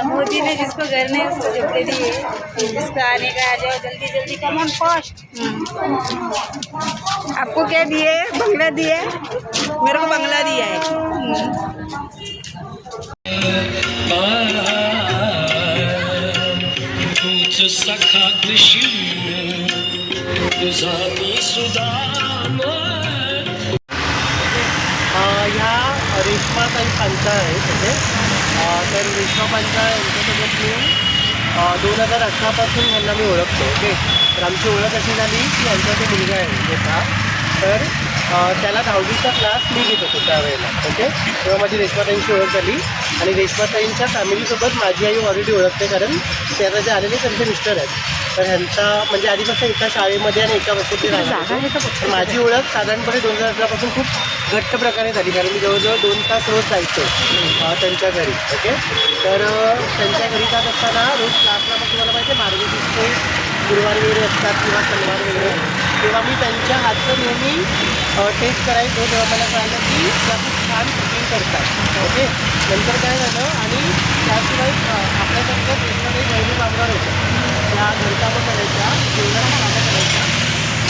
मोदी ने जिसको घर नहीं उसको झोपड़ी दी है, जिसका आने का आ जाओ जल्दी जल्दी, कम ऑन फास्ट। आपको क्या दिए? बंगला दिया है, मेरे को बंगला दिया है। सखा कृष्ण ह्या रेश्माताई पांचाळ आहे तिथे. तर रेश्मा पांचाळ यांच्यासोबत मी 2018पासून यांना मी ओळखतो. ओके, तर आमची ओळख अशी झाली की यांचा जो मुलगा आहे मोठा, तर त्याला 10वीचा क्लास मी घेत होतो त्यावेळेला. ओके, तेव्हा माझी रेश्माताईंची ओळख झाली आणि रेश्माताईंच्या फॅमिलीसोबत माझी आई ऑलरेडी ओळखते, कारण ते आता जे आलेले त्यांचे मिस्टर आहेत. तर ह्यांचा म्हणजे आधीपासून एका शाळेमध्ये आणि एका वर्षात राहणार. माझी ओळख साधारणपणे 2018पासून खूप घट्ट प्रकारे झाली, कारण मी जवळजवळ 2 तास रोज जायचो त्यांच्या घरी. ओके, तर त्यांच्या घरी जात असताना रोज क्लासला मग तुम्हाला माहिती आहे मार्गशीर्षचे गुरुवार वगैरे असतात किंवा शनिवार वगैरे, तेव्हा मी त्यांच्या हातचं नेहमी टेस्ट करायचो. तेव्हा मला कळलं की त्या खूप छान कुकिंग करतात. ओके, नंतर काय झालं आणि त्याशिवाय आपल्यासारखं रेशमाताई गैरी कामगार होतं, त्या घरकामं करायच्या, जेवणाची कामं करायच्या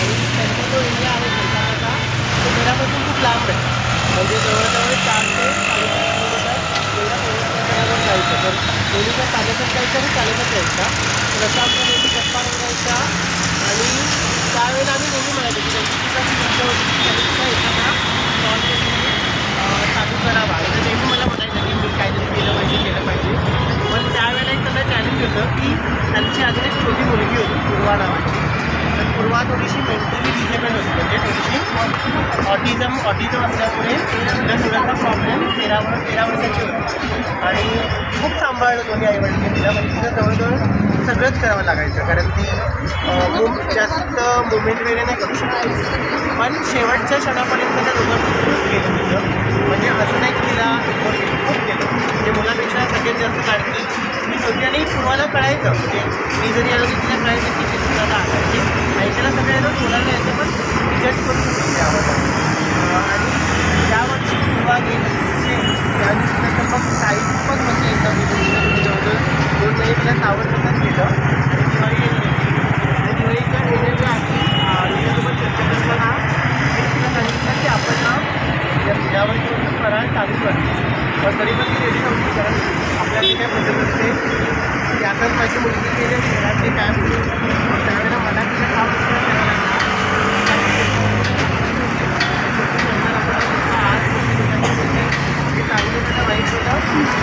आणि त्यांचा जो एरिया आहे घरकामाचा तो घरापासून खूप लांब आहे, म्हणजे जवळजवळ 4 ते 5.5 किलोमीटर एवढ्या प्रवासावर जायचं. तर नेहमीचा चालतच जायचं आणि चालतच यायचा. तर असं आमच्या नेहमी गप्पा रंगायच्या आणि त्यावेळेला आम्ही नेहमी म्हणायचो की त्यांची सुद्धा ती इच्छा होती की त्यांनी सुद्धा एखादा स्टॉल चालू करावा. आणि नेहमी मला म्हणायचं की मी काहीतरी केलं पाहिजे. पण त्यावेळेला एक त्यांना चॅलेंज होतं की त्यांची अजून एक छोटी मुलगी होती पूर्वा नावाची. तर पूर्वा थोडीशी मेंटली डिसेबल होती, म्हणजे थोडीशी ऑटिझम असल्यामुळे तिला थोडासा प्रॉब्लेम 13 वर्षाची होती आणि खूप सांभाळलं दोन्ही आईवडिलांनी तिला. म्हणजे तिला जवळजवळ सगळंच करावं लागायचं, कारण ती जास्त मुवमेंट वगैरे नाही करू शकत. पण शेवटच्या क्षणापर्यंत त्या दोघांनी खूप केलं तिचं, म्हणजे असं नाही की तिला खूप केलं, म्हणजे मुलापेक्षा सगळ्यात जास्त काळजी मी होती. आणि पूर्वाला कळायचं, म्हणजे मी जरी आलो की तिला कळायचं की चित्राला आणायचे ऐकायला सगळ्यांना बोलायला यायचं, पण ती जज करू शकतो त्या आवाजात. आणि त्या वर्षी पूर्वा गेली त्या दिवशीनंतर मग काही पण म्हणजे एकदम जवळजवळ 2 महिने तिला सावरताच गेलं आणि दिवाळी येईल आणि दिवाळीच्या येण्याच्या आधी तिच्यासोबत चर्चा करताना मी तिला सांगितलं की आपण ना यावर घेऊन फराळ चालू करतो. पण तरी पण ती रेडी नव्हती, कारण आपल्याला काय पद्धत असते की आता माझी मुलगी गेले घरातले काय होते. त्यावेळेला मला तिला हा प्रश्न करायला लागला चांगलं त्याला वाईट होतं,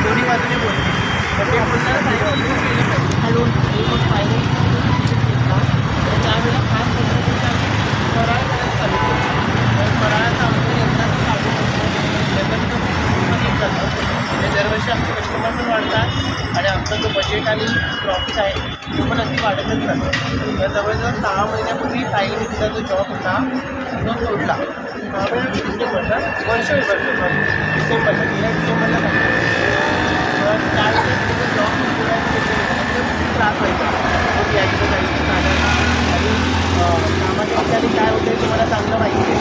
दोन्ही बाजूने बोलते. तर ते बोलताना काही केलं पाहिजे हळूहळू मग फायनल घेतला. तर त्यावेळेला खास पद्धतीचा आम्ही फराळ करायला चालू केलं. तर फराळाचा आमचं यंदा चालू जातं, म्हणजे दरवर्षी आमचे कस्टमर पण वाढतात आणि आमचा जो बजेट आणि प्रॉफिट आहे तो पण अगदी वाढतच जातो. तर जवळजवळ 6 महिन्यापूर्वी ताईने तिचा जो जॉब होता तो सोडला. 6 महिन्यापूर्वी डिसेंबरला डिसेंबरला गेल्या डिसेंबरला तर त्यावेळेला तिचा जॉब सोडायचं खूप त्रास व्हायचा. मग यायचं जायचं चालत आणि कामाच्या ठिकाणी काय होतं ते मला चांगलं माहिती आहे.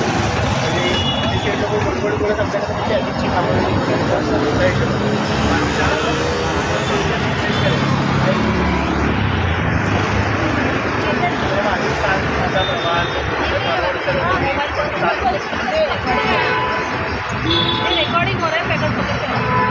म्हणजे तिथे लोक बडबड बोलत आपल्याला त्याची अधिकची कामं रेकॉर्डिंग हो रहा है.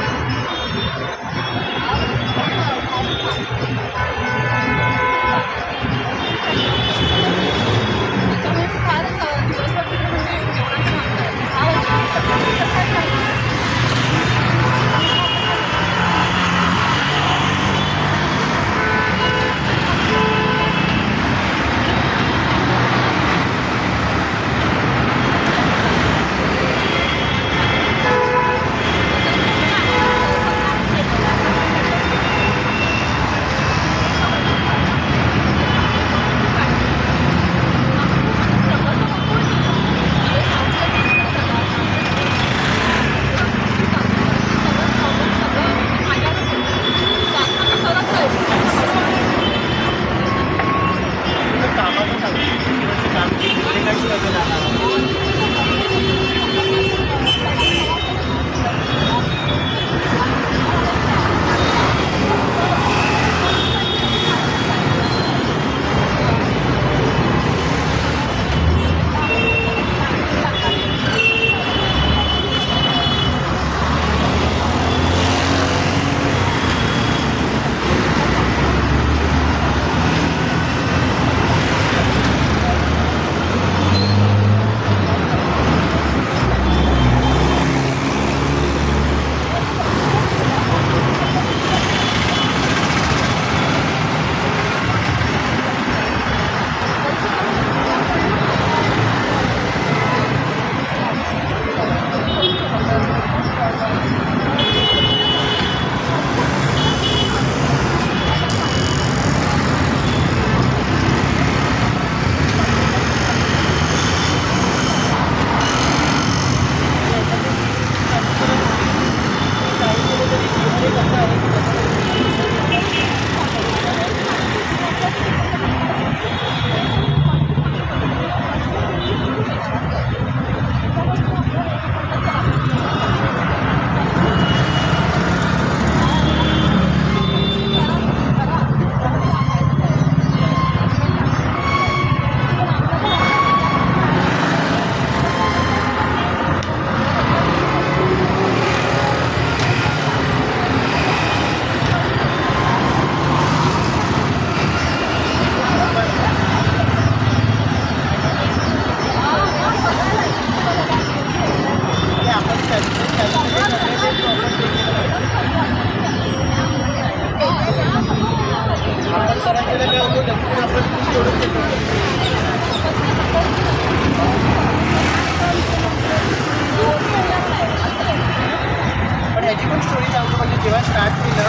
म्हणजे जेव्हा स्टार्ट केलं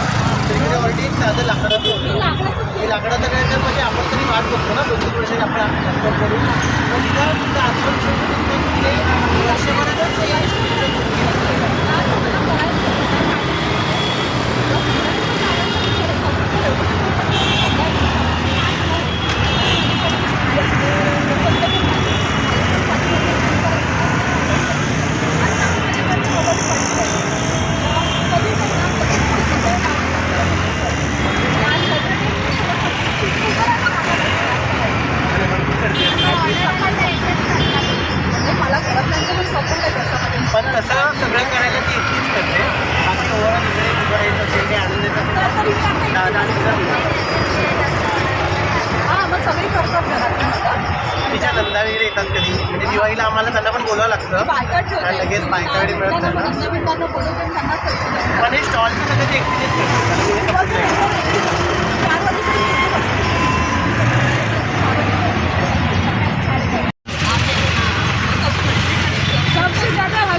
तरी ऑलरेडी एक साधं लाकडाचं होतं. हे लाकडाचं काय तर म्हणजे आपण तरी वाट बघतो ना 2-3 वर्षाची आपण आत्महत्या करून. पण तिथं आत्महत्या वर्षभरातच पण तसं सगळं करायला ती एकटीच करते. बाकी ओव्हरऑल इकडे उभं राहायचं असेल काही आनंद येतात दादा आणि तिचा तिच्या नंदा वगैरे येतात कधी. म्हणजे दिवाळीला आम्हाला त्यांना पण बोलावं लागतं कारण लगेच बायकाकडे मिळत नाही ना. पण हे स्टॉलचं सगळं ते एकटीच करते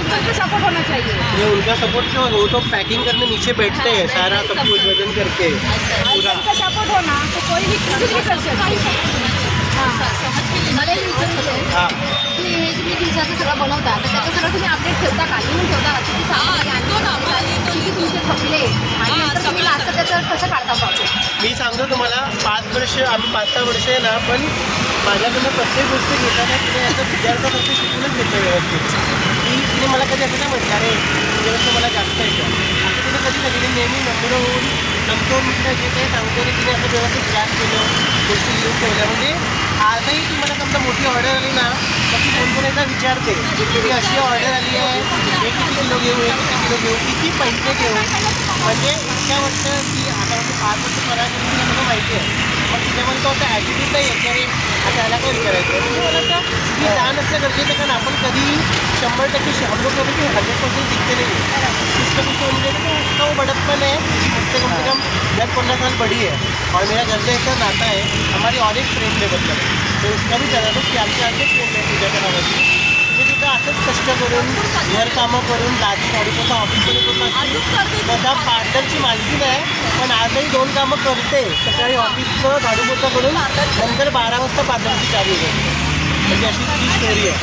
कारण मी सपोर्ट होना चाहिए. ये उनका सपोर्ट जो है वो तो पैकिंग करने नीचे बैठते हैं सारा सब कुछ वजन करके पूरा. उनका सपोर्ट होना तो कोई भी कुछ भी कर सकता. हाँ हे तुम्ही दिवसाचं सगळं बनवता तर त्याचं सगळं तुम्ही अपडेट ठेवता का लिहून ठेवता का किती सामान किती तुमचे थकले आणि नंतर तुम्ही लास्ट त्याचं कसं काढता पाहतो. मी सांगतो तुम्हाला 5 वर्ष आम्ही 5-6 वर्ष आहे ना पण माझ्याकडनं प्रत्येक गोष्ट घेताना तिने याचा विद्यार्थ्यासारखं शिकूनच घेतलं व्यवस्थित. तिने मला कधी असं नाही म्हटलं अरे तुझ्यापेक्षा मला जास्त येतं असं तिने कधी नाही. नेहमी नम्र होऊन समजून मी तिला जे काही सांगतो ते तिने असं व्यवस्थित ज्ञान केलं गोष्टी लिहून ठेवल्या. म्हणजे आजही ती मला समजा मोठी ऑर्डर आली ना तर ती कोण एकदा विचारते की अशी ऑर्डर आली आहे हे किती किलो घेऊ हे किती किलो घेऊ किती पैसे घेऊ. म्हणजे इतक्या वर्ष ती आता म्हणजे 5 वर्ष परायला तिला मला माहिती आहे. मग तिच्यामध्ये तो असं ॲटिट्यूड नाही आहे की अरे आता ह्याला काय विचारायचं. म्हणजे मला तर ती जाण असणं गरजेचं कारण आपण कधी 100% हम लोग कभी 100% सीखते नहीं है. कुछ ना कुछ उनके तो उसका वो बड़प्पन है मुझसे कम से कम 10-15 साल बड़ी है और मेरा घर से ऐसा नाता है हमारी और एक फ्रेंड है मतलब तो उसका भी जाना था की आमची आज एक फ्रेंड आहे पूजाच्या नावाची. तुम्ही तिथं असंच कष्ट करून घरकामं करून दादी गाडीपोता ऑफिसमध्ये होत माझा पार्टनरची मालकीण आहे पण आजही 2 कामं करते. सकाळी ऑफिसचं झाडूपोता करून नंतर 12 वाजता पार्टनरची चावी घेते. म्हणजे अशी ती स्टोरी आहे.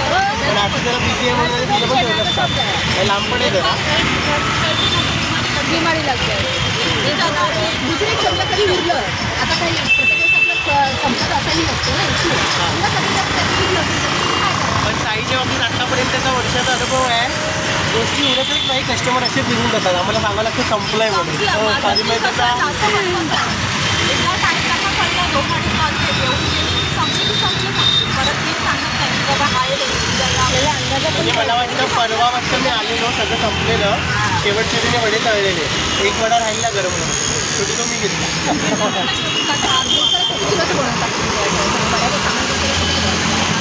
पण आता जरा बिझी आहे म्हणून तिला पण ठेवलं असतात लांब पण आहे जरा बिमारी लागते. दुसरे शब्द कधी उरलं आता काही प्रत्येक वेळेस आपलं संपत असाही नसतो ना इश्यू तुला कधी पण साईच्या बाबतीत आत्तापर्यंत त्याचा वर्षाचा अनुभव आहे. गोष्टी उरतच नाही कस्टमर असे फिरून जातात आम्हाला सांगावं लागतं संपलं आहे म्हणून. साधी माहिती म्हणजे मला वाटतं परवा वाटतं मी आलेलो सगळं संपलेलं शेवटच्या तिने वडे तळलेले एक वडा राहिला गरम म्हणून शेवटी तो मी घेतला.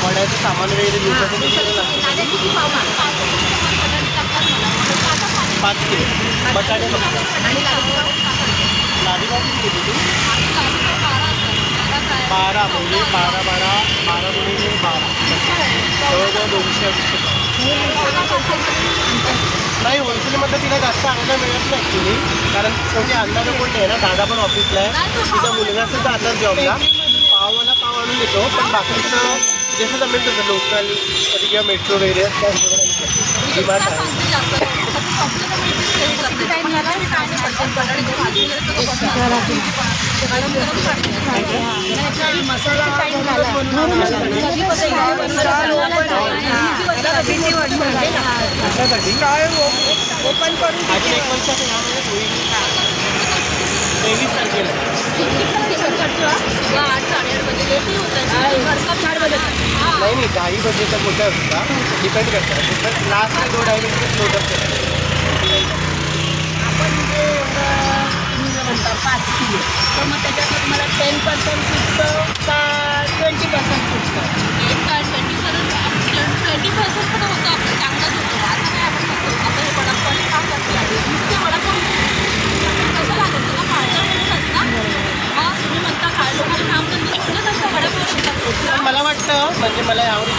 वड्याचं सामान वगैरे दिवसाचं किती 5 किलो बटाटे फक्त. लाडीपाव किती घेते तू 12 म्हणजे 12 गुणिले 12 जवळजवळ 200 नाही. होलसेलमध्ये तिला जास्त अंदाज मिळत नाही ॲक्च्युली कारण शेवटी अंदाज कोण नाही ना. दादा पण ऑफिसला आहे तिचा मुलगा सुद्धा आताच जॉबला पाववाला पाव आणून देतो पण बाकीचं जसं जमेल तसं लोकल कधी किंवा मेट्रो वगैरे डिमांड आहे. ओपन करून अजून 1 वर्षाचं ह्यामध्ये होईल 23 तारखेला. नाही नाही 2.5 बजेचा कुठं असता डिपेंड करतात पण लास्ट 2.5 बजेचं लोड असतं. आपण जे म्हणता 5 किलो तर मग त्याच्यात तुम्हाला 10% सुटतं का 20% सुटतं. 20% पण होतं आपलं चांगलंच होतं. असं काय आपण आता हे वडापाव काम करतो नुसते वडापाव कसं लागत तुला पाळतं म्हणूनच ना. मग तुम्ही म्हणता लोकांना काम करते म्हणूनच असं वडापाव पण मला वाटतं म्हणजे मला यावर तू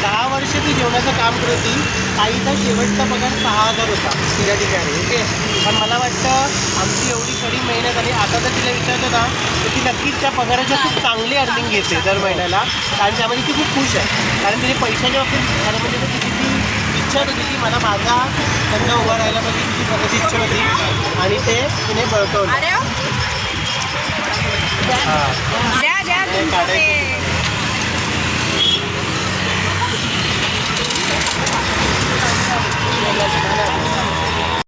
10 वर्ष ती जेवणाचं काम करत होती ताईचा शेवटचा पगार 6,000 होता तिच्या ठिकाणी. ओके, पण मला वाटतं आमची एवढी कडी मेहनत आणि आता जर तिला विचारलं ना तर ती नक्कीच त्या पगाराच्या खूप चांगली अर्निंग घेते दर महिन्याला. कारण त्यामध्ये ती खूप खुश आहे. कारण तिने पैशाच्या बाबतीत खरं म्हणजे तर तिची ती इच्छा होती की मला माझा धंदा उभा राहायला पाहिजे, तिची स्वतःची इच्छा होती आणि ते तिने बळकवलं. अरे हां द्या द्या